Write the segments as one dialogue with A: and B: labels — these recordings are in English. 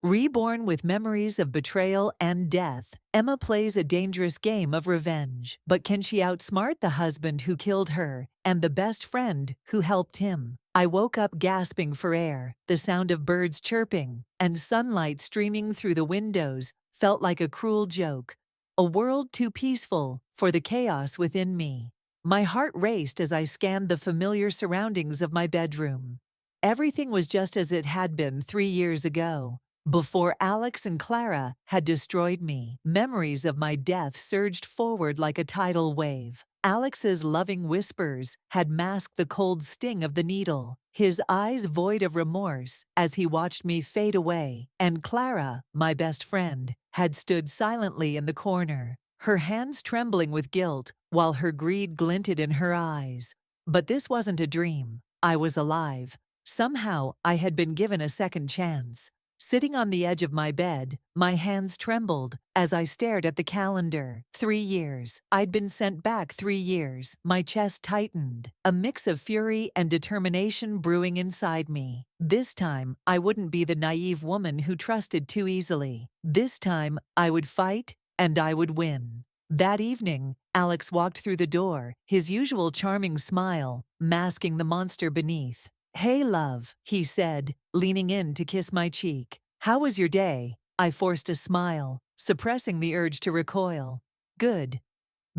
A: Reborn with memories of betrayal and death, Emma plays a dangerous game of revenge. But can she outsmart the husband who killed her and the best friend who helped him? I woke up gasping for air. The sound of birds chirping and sunlight streaming through the windows felt like a cruel joke. A world too peaceful for the chaos within me. My heart raced as I scanned the familiar surroundings of my bedroom. Everything was just as it had been 3 years ago. Before Alex and Clara had destroyed me, memories of my death surged forward like a tidal wave. Alex's loving whispers had masked the cold sting of the needle, his eyes void of remorse as he watched me fade away, and Clara, my best friend, had stood silently in the corner, her hands trembling with guilt while her greed glinted in her eyes. But this wasn't a dream. I was alive. Somehow, I had been given a second chance. Sitting on the edge of my bed, my hands trembled as I stared at the calendar. 3 years. I'd been sent back 3 years. My chest tightened, a mix of fury and determination brewing inside me. This time, I wouldn't be the naive woman who trusted too easily. This time, I would fight, and I would win. That evening, Alex walked through the door, his usual charming smile masking the monster beneath. "Hey, love," he said, leaning in to kiss my cheek. "How was your day?" I forced a smile, suppressing the urge to recoil. "Good.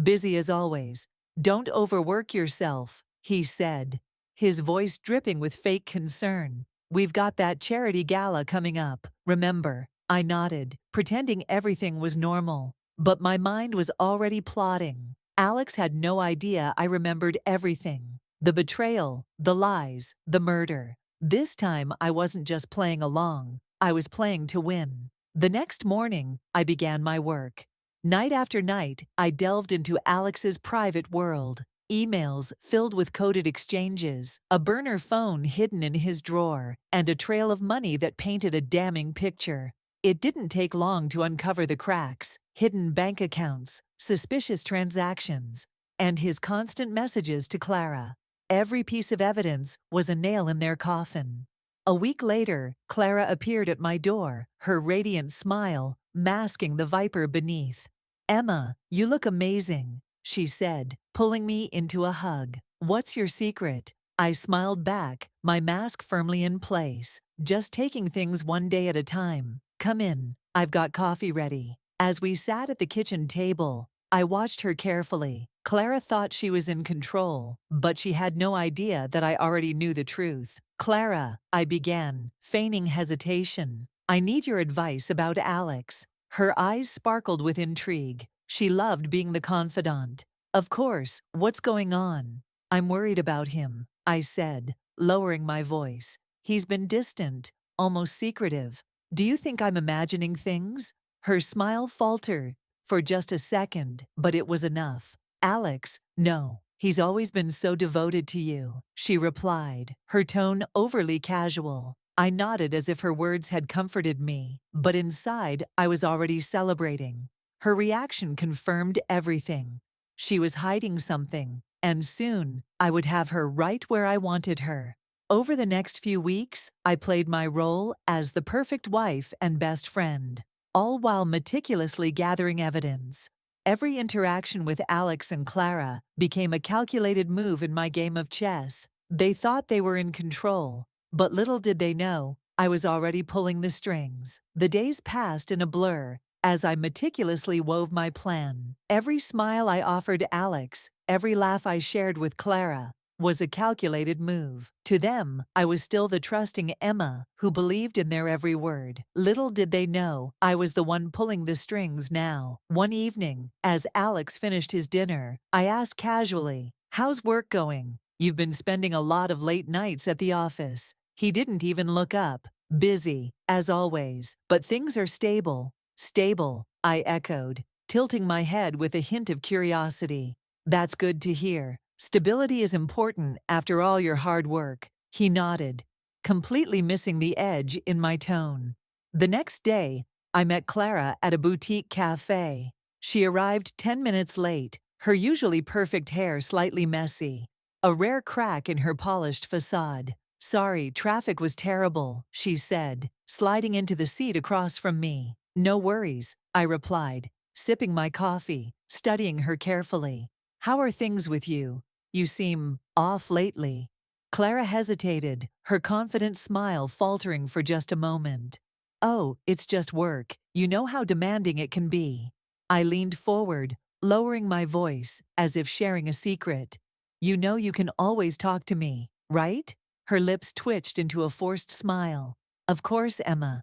A: Busy as always. Don't overwork yourself," he said, his voice dripping with fake concern. "We've got that charity gala coming up, remember?" I nodded, pretending everything was normal. But my mind was already plotting. Alex had no idea I remembered everything. The betrayal, the lies, the murder. This time I wasn't just playing along, I was playing to win. The next morning, I began my work. Night after night, I delved into Alex's private world. Emails filled with coded exchanges, a burner phone hidden in his drawer, and a trail of money that painted a damning picture. It didn't take long to uncover the cracks: hidden bank accounts, suspicious transactions, and his constant messages to Clara. Every piece of evidence was a nail in their coffin. A week later, Clara appeared at my door, her radiant smile masking the viper beneath. "Emma, you look amazing," she said, pulling me into a hug. "What's your secret?" I smiled back, my mask firmly in place, just taking things one day at a time. "Come in, I've got coffee ready." As we sat at the kitchen table, I watched her carefully. Clara thought she was in control, but she had no idea that I already knew the truth. "Clara," I began, feigning hesitation, "I need your advice about Alex." Her eyes sparkled with intrigue. She loved being the confidant. "Of course, what's going on?" "I'm worried about him," I said, lowering my voice. "He's been distant, almost secretive. Do you think I'm imagining things?" Her smile faltered for just a second, but it was enough. "Alex, no. He's always been so devoted to you," she replied, her tone overly casual. I nodded as if her words had comforted me, but inside I was already celebrating. Her reaction confirmed everything. She was hiding something, and soon I would have her right where I wanted her. Over the next few weeks, I played my role as the perfect wife and best friend, all while meticulously gathering evidence. Every interaction with Alex and Clara became a calculated move in my game of chess. They thought they were in control, but little did they know I was already pulling the strings. The days passed in a blur as I meticulously wove my plan. Every smile I offered Alex, every laugh I shared with Clara, was a calculated move. To them, I was still the trusting Emma who believed in their every word. Little did they know I was the one pulling the strings now. One evening, as Alex finished his dinner, I asked casually, "How's work going? You've been spending a lot of late nights at the office." He didn't even look up. "Busy, as always, but things are stable." "Stable," I echoed, tilting my head with a hint of curiosity. "That's good to hear. Stability is important after all your hard work." He nodded, completely missing the edge in my tone. The next day, I met Clara at a boutique cafe. She arrived 10 minutes late, her usually perfect hair slightly messy, a rare crack in her polished facade. Sorry, traffic was terrible, she said, sliding into the seat across from me. No worries, I replied, sipping my coffee, studying her carefully. How are things with you? You seem off lately. Clara hesitated, her confident smile faltering for just a moment. Oh, it's just work. You know how demanding it can be. I leaned forward, lowering my voice, as if sharing a secret. You know you can always talk to me, right? Her lips twitched into a forced smile. Of course, Emma.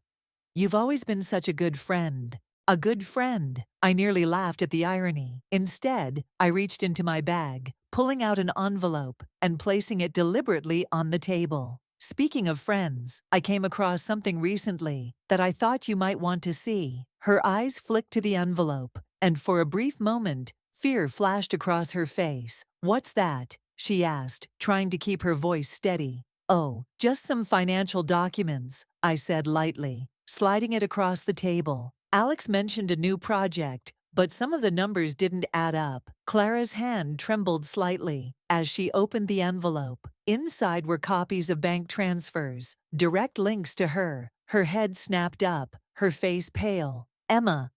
A: You've always been such a good friend. A good friend. I nearly laughed at the irony. Instead, I reached into my bag, pulling out an envelope and placing it deliberately on the table. Speaking of friends, I came across something recently that I thought you might want to see. Her eyes flicked to the envelope, and for a brief moment, fear flashed across her face. What's that? She asked, trying to keep her voice steady. Oh, just some financial documents, I said lightly, sliding it across the table. Alex mentioned a new project, but some of the numbers didn't add up. Clara's hand trembled slightly as she opened the envelope. Inside were copies of bank transfers, direct links to her. Her head snapped up, her face pale. Emma,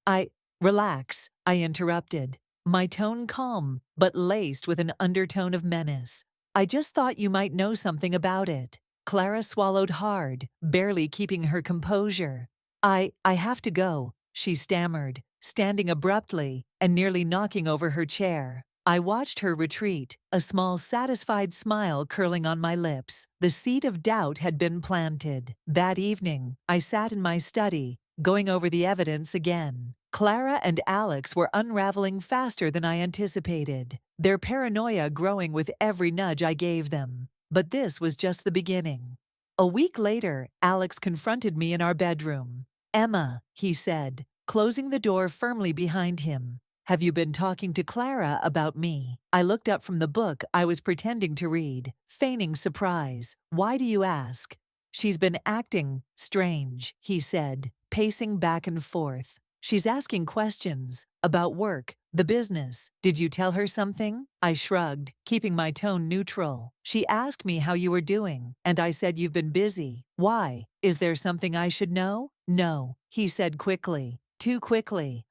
A: Relax, I interrupted, my tone calm, but laced with an undertone of menace. I just thought you might know something about it. Clara swallowed hard, barely keeping her composure. I have to go, she stammered, standing abruptly and nearly knocking over her chair. I watched her retreat, a small satisfied smile curling on my lips. The seed of doubt had been planted. That evening, I sat in my study, going over the evidence again. Clara and Alex were unraveling faster than I anticipated, their paranoia growing with every nudge I gave them. But this was just the beginning. A week later, Alex confronted me in our bedroom. Emma, he said, closing the door firmly behind him. Have you been talking to Clara about me? I looked up from the book I was pretending to read, feigning surprise. Why do you ask? She's been acting strange, he said, pacing back and forth. She's asking questions about work, the business. Did you tell her something? I shrugged, keeping my tone neutral. She asked me how you were doing, and I said you've been busy. Why? Is there something I should know? No, he said quickly. Too quickly.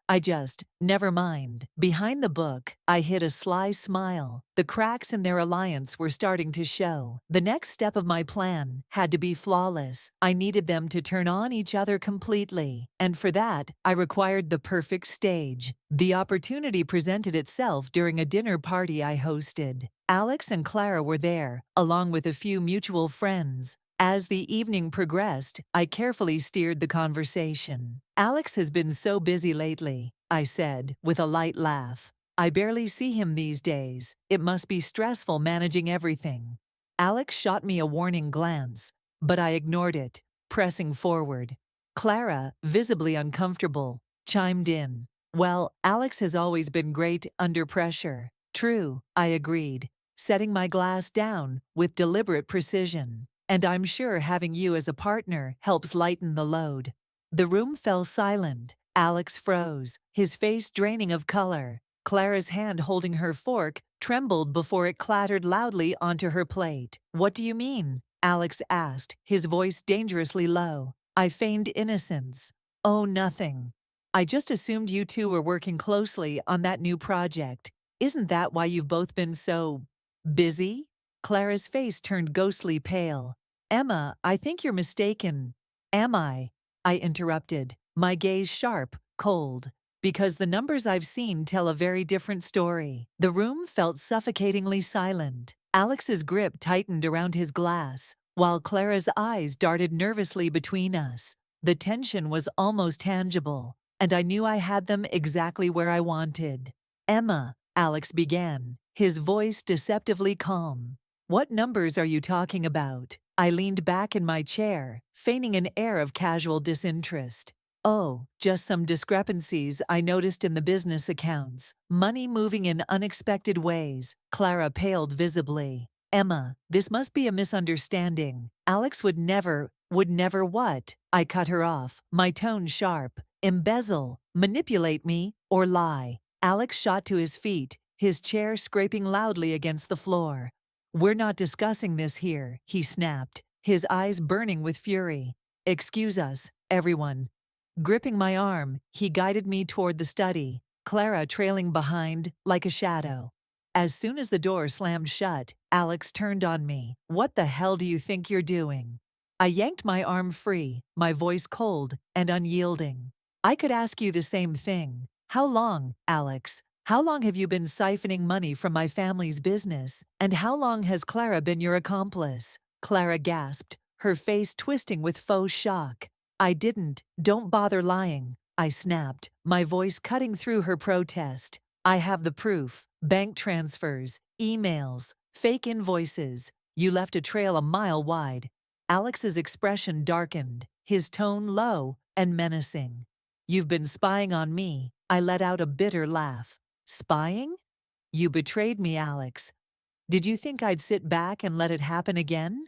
A: Never mind. Behind the book, I hid a sly smile. The cracks in their alliance were starting to show. The next step of my plan had to be flawless. I needed them to turn on each other completely. And for that, I required the perfect stage. The opportunity presented itself during a dinner party I hosted. Alex and Clara were there, along with a few mutual friends. As the evening progressed, I carefully steered the conversation. Alex has been so busy lately, I said, with a light laugh. I barely see him these days. It must be stressful managing everything. Alex shot me a warning glance, but I ignored it, pressing forward. Clara, visibly uncomfortable, chimed in. Well, Alex has always been great under pressure. True, I agreed, setting my glass down with deliberate precision. And I'm sure having you as a partner helps lighten the load. The room fell silent. Alex froze, his face draining of color. Clara's hand holding her fork trembled before it clattered loudly onto her plate. What do you mean? Alex asked, his voice dangerously low. I feigned innocence. Oh, nothing. I just assumed you two were working closely on that new project. Isn't that why you've both been so busy? Clara's face turned ghostly pale. Emma, I think you're mistaken. Am I? I interrupted, my gaze sharp, cold. Because the numbers I've seen tell a very different story. The room felt suffocatingly silent. Alex's grip tightened around his glass, while Clara's eyes darted nervously between us. The tension was almost tangible, and I knew I had them exactly where I wanted. Emma, Alex began, his voice deceptively calm. What numbers are you talking about? I leaned back in my chair, feigning an air of casual disinterest. Oh, just some discrepancies I noticed in the business accounts. Money moving in unexpected ways. Clara paled visibly. Emma, this must be a misunderstanding. Alex would never what? I cut her off, my tone sharp. Embezzle, manipulate me, or lie. Alex shot to his feet, his chair scraping loudly against the floor. We're not discussing this here, he snapped, his eyes burning with fury. "Excuse us, everyone." Gripping my arm, he guided me toward the study, Clara trailing behind like a shadow. As soon as the door slammed shut, Alex turned on me. "What the hell do you think you're doing?" I yanked my arm free, my voice cold and unyielding. "I could ask you the same thing. How long, Alex? How long have you been siphoning money from my family's business? And how long has Clara been your accomplice?" Clara gasped, her face twisting with faux shock. "I didn't. Don't bother lying," I snapped, my voice cutting through her protest. "I have the proof. Bank transfers, emails, fake invoices. You left a trail a mile wide." Alex's expression darkened, his tone low and menacing. "You've been spying on me." I let out a bitter laugh. "Spying? You betrayed me, Alex. Did you think I'd sit back and let it happen again?"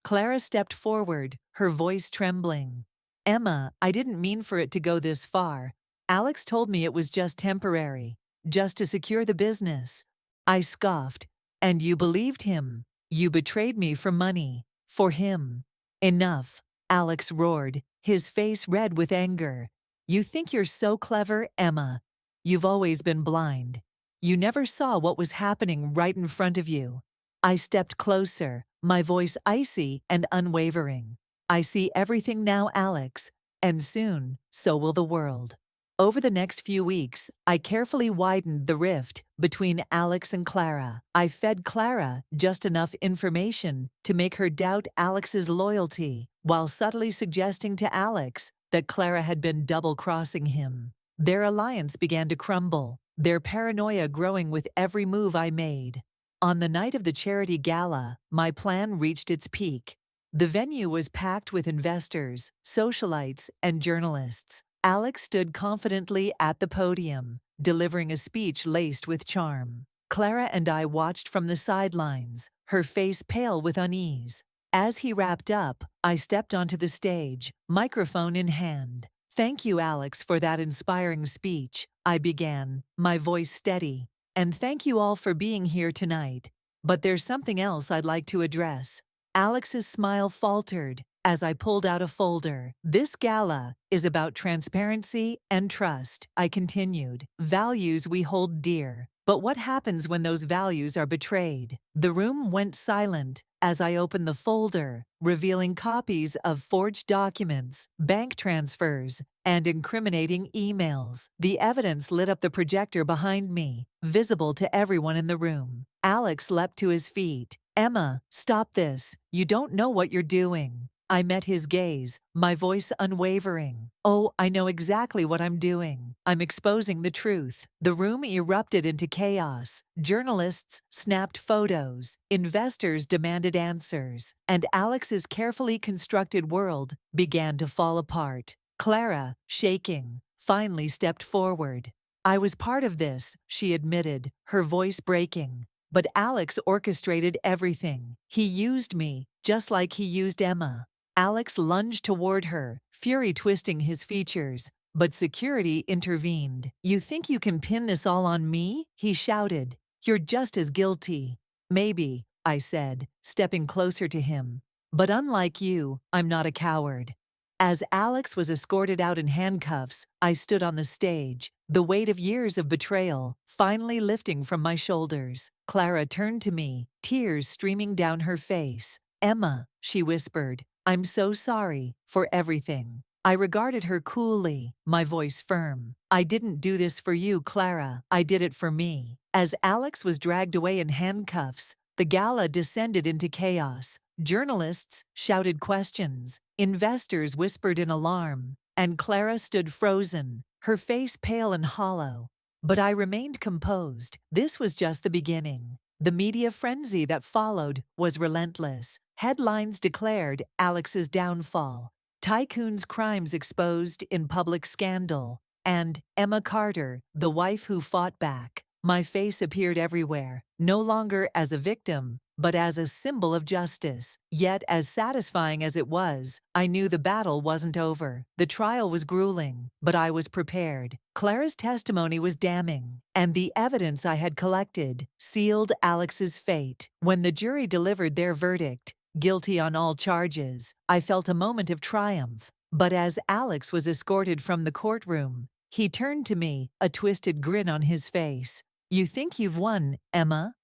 A: Clara stepped forward, her voice trembling. "Emma, I didn't mean for it to go this far. Alex told me it was just temporary, just to secure the business." I scoffed. "And you believed him? You betrayed me for money. For him." "Enough," Alex roared, his face red with anger. "You think you're so clever, Emma. You've always been blind. You never saw what was happening right in front of you." I stepped closer, my voice icy and unwavering. "I see everything now, Alex, and soon, so will the world." Over the next few weeks, I carefully widened the rift between Alex and Clara. I fed Clara just enough information to make her doubt Alex's loyalty, while subtly suggesting to Alex that Clara had been double-crossing him. Their alliance began to crumble, their paranoia growing with every move I made. On the night of the charity gala, my plan reached its peak. The venue was packed with investors, socialites, and journalists. Alex stood confidently at the podium, delivering a speech laced with charm. Clara and I watched from the sidelines, her face pale with unease. As he wrapped up, I stepped onto the stage, microphone in hand. "Thank you, Alex, for that inspiring speech," I began, my voice steady. "And thank you all for being here tonight. But there's something else I'd like to address." Alex's smile faltered as I pulled out a folder. "This gala is about transparency and trust," I continued. "Values we hold dear. But what happens when those values are betrayed?" The room went silent as I opened the folder, revealing copies of forged documents, bank transfers, and incriminating emails. The evidence lit up the projector behind me, visible to everyone in the room. Alex leapt to his feet. "Emma, stop this. You don't know what you're doing." I met his gaze, my voice unwavering. "Oh, I know exactly what I'm doing. I'm exposing the truth." The room erupted into chaos. Journalists snapped photos, investors demanded answers, and Alex's carefully constructed world began to fall apart. Clara, shaking, finally stepped forward. "I was part of this," she admitted, her voice breaking. "But Alex orchestrated everything. He used me, just like he used Emma." Alex lunged toward her, fury twisting his features, but security intervened. "You think you can pin this all on me?" he shouted. "You're just as guilty." "Maybe," I said, stepping closer to him. "But unlike you, I'm not a coward." As Alex was escorted out in handcuffs, I stood on the stage, the weight of years of betrayal finally lifting from my shoulders. Clara turned to me, tears streaming down her face. "Emma," she whispered, "I'm so sorry for everything." I regarded her coolly, my voice firm. "I didn't do this for you, Clara. I did it for me." As Alex was dragged away in handcuffs, the gala descended into chaos. Journalists shouted questions, investors whispered in alarm, and Clara stood frozen, her face pale and hollow. But I remained composed. This was just the beginning. The media frenzy that followed was relentless. Headlines declared Alex's downfall, Tycoon's crimes exposed in public scandal, and Emma Carter, the wife who fought back. My face appeared everywhere, no longer as a victim, but as a symbol of justice. Yet, as satisfying as it was, I knew the battle wasn't over. The trial was grueling, but I was prepared. Clara's testimony was damning, and the evidence I had collected sealed Alex's fate. When the jury delivered their verdict, guilty on all charges. I felt a moment of triumph. But as Alex was escorted from the courtroom, he turned to me, a twisted grin on his face. "You think you've won, Emma?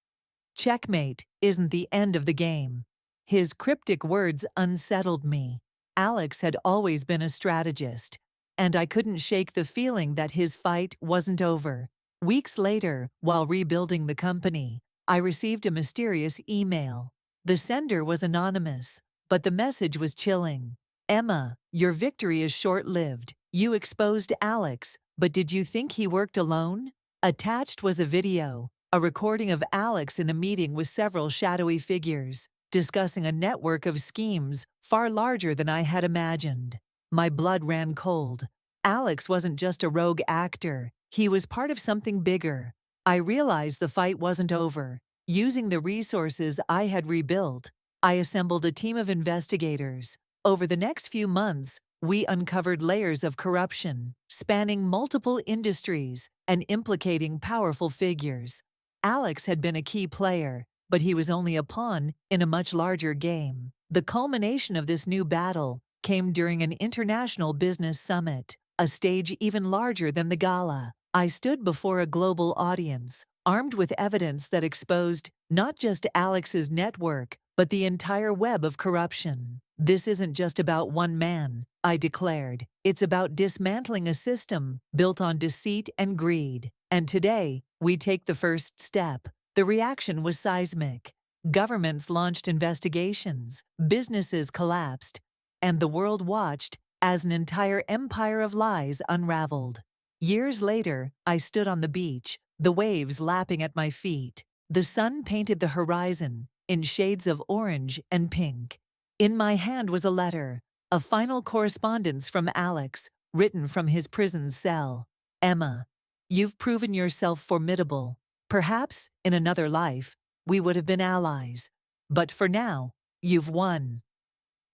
A: Checkmate isn't the end of the game." His cryptic words unsettled me. Alex had always been a strategist, and I couldn't shake the feeling that his fight wasn't over. Weeks later, while rebuilding the company, I received a mysterious email. The sender was anonymous, but the message was chilling. "Emma, your victory is short-lived. You exposed Alex, but did you think he worked alone?" Attached was a video, a recording of Alex in a meeting with several shadowy figures, discussing a network of schemes far larger than I had imagined. My blood ran cold. Alex wasn't just a rogue actor, he was part of something bigger. I realized the fight wasn't over. Using the resources I had rebuilt, I assembled a team of investigators. Over the next few months, we uncovered layers of corruption, spanning multiple industries and implicating powerful figures. Alex had been a key player, but he was only a pawn in a much larger game. The culmination of this new battle came during an international business summit, a stage even larger than the gala. I stood before a global audience, armed with evidence that exposed not just Alex's network, but the entire web of corruption. "This isn't just about one man," I declared. "It's about dismantling a system built on deceit and greed. And today, we take the first step." The reaction was seismic. Governments launched investigations, businesses collapsed, and the world watched as an entire empire of lies unraveled. Years later, I stood on the beach, the waves lapping at my feet. The sun painted the horizon in shades of orange and pink. In my hand was a letter, a final correspondence from Alex, written from his prison cell. "Emma, you've proven yourself formidable. Perhaps, in another life, we would have been allies. But for now, you've won.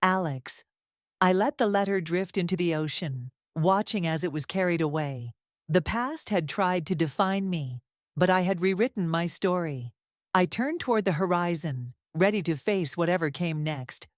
A: Alex." I let the letter drift into the ocean, watching as it was carried away. The past had tried to define me, but I had rewritten my story. I turned toward the horizon, ready to face whatever came next.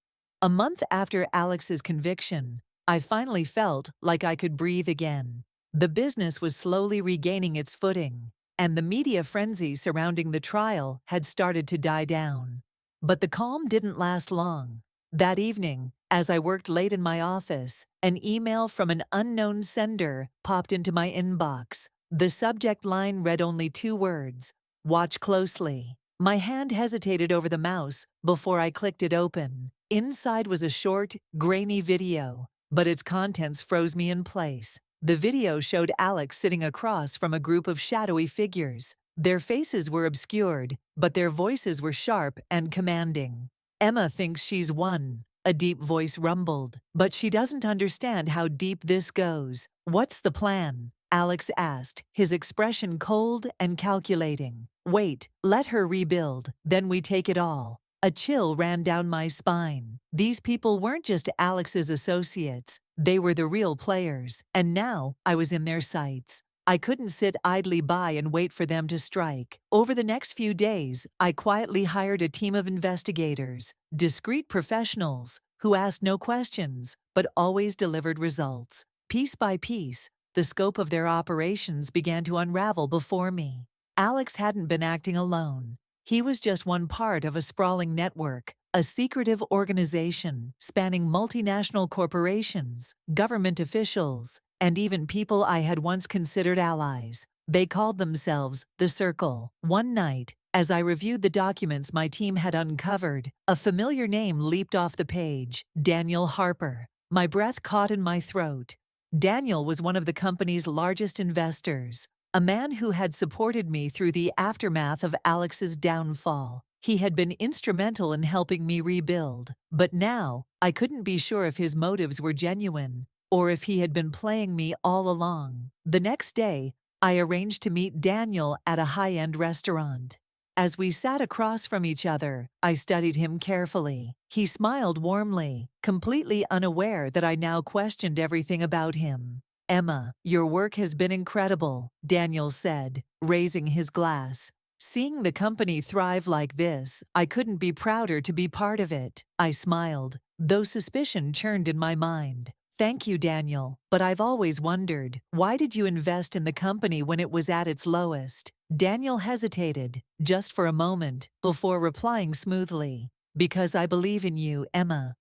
A: A month after Alex's conviction, I finally felt like I could breathe again. The business was slowly regaining its footing, and the media frenzy surrounding the trial had started to die down. But the calm didn't last long. That evening, as I worked late in my office, an email from an unknown sender popped into my inbox. The subject line read only 2 words: "Watch closely." My hand hesitated over the mouse before I clicked it open. Inside was a short, grainy video, but its contents froze me in place. The video showed Alex sitting across from a group of shadowy figures. Their faces were obscured, but their voices were sharp and commanding. "Emma thinks she's won," a deep voice rumbled, "but she doesn't understand how deep this goes." "What's the plan?" Alex asked, his expression cold and calculating. "Wait, let her rebuild, then we take it all." A chill ran down my spine. These people weren't just Alex's associates, they were the real players, and now I was in their sights. I couldn't sit idly by and wait for them to strike. Over the next few days, I quietly hired a team of investigators, discreet professionals, who asked no questions, but always delivered results. Piece by piece, the scope of their operations began to unravel before me. Alex hadn't been acting alone. He was just one part of a sprawling network, a secretive organization spanning multinational corporations, government officials, and even people I had once considered allies. They called themselves the Circle. One night, as I reviewed the documents my team had uncovered, a familiar name leaped off the page: Daniel Harper. My breath caught in my throat. Daniel was one of the company's largest investors, a man who had supported me through the aftermath of Alex's downfall. He had been instrumental in helping me rebuild, but now I couldn't be sure if his motives were genuine or if he had been playing me all along. The next day, I arranged to meet Daniel at a high-end restaurant. As we sat across from each other, I studied him carefully. He smiled warmly, completely unaware that I now questioned everything about him. "Emma, your work has been incredible," Daniel said, raising his glass. Seeing the company thrive like this, I couldn't be prouder to be part of it. I smiled, though suspicion churned in my mind. Thank you, Daniel, but I've always wondered, why did you invest in the company when it was at its lowest? Daniel hesitated, just for a moment, before replying smoothly. Because I believe in you, Emma.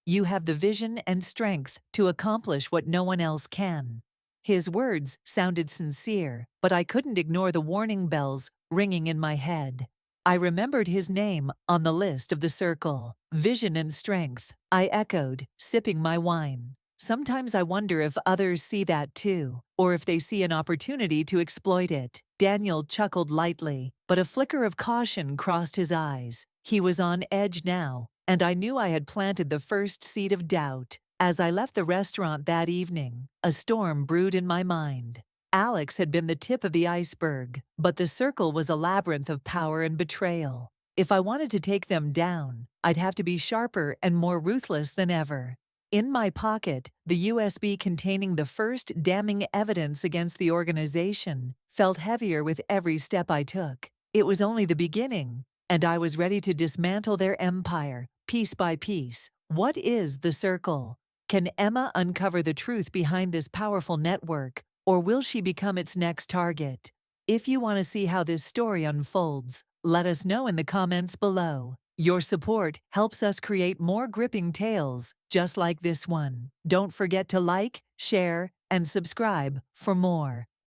A: You have the vision and strength to accomplish what no one else can. His words sounded sincere, but I couldn't ignore the warning bells ringing in my head. I remembered his name on the list of the circle. Vision and strength, I echoed, sipping my wine. Sometimes I wonder if others see that too, or if they see an opportunity to exploit it. Daniel chuckled lightly, but a flicker of caution crossed his eyes. He was on edge now, and I knew I had planted the first seed of doubt. As I left the restaurant that evening, a storm brewed in my mind. Alex had been the tip of the iceberg, but the circle was a labyrinth of power and betrayal. If I wanted to take them down, I'd have to be sharper and more ruthless than ever. In my pocket, the USB containing the first damning evidence against the organization felt heavier with every step I took. It was only the beginning, and I was ready to dismantle their empire, piece by piece. What is the circle? Can Emma uncover the truth behind this powerful network, or will she become its next target? If you want to see how this story unfolds, let us know in the comments below. Your support helps us create more gripping tales just like this one. Don't forget to like, share, and subscribe for more.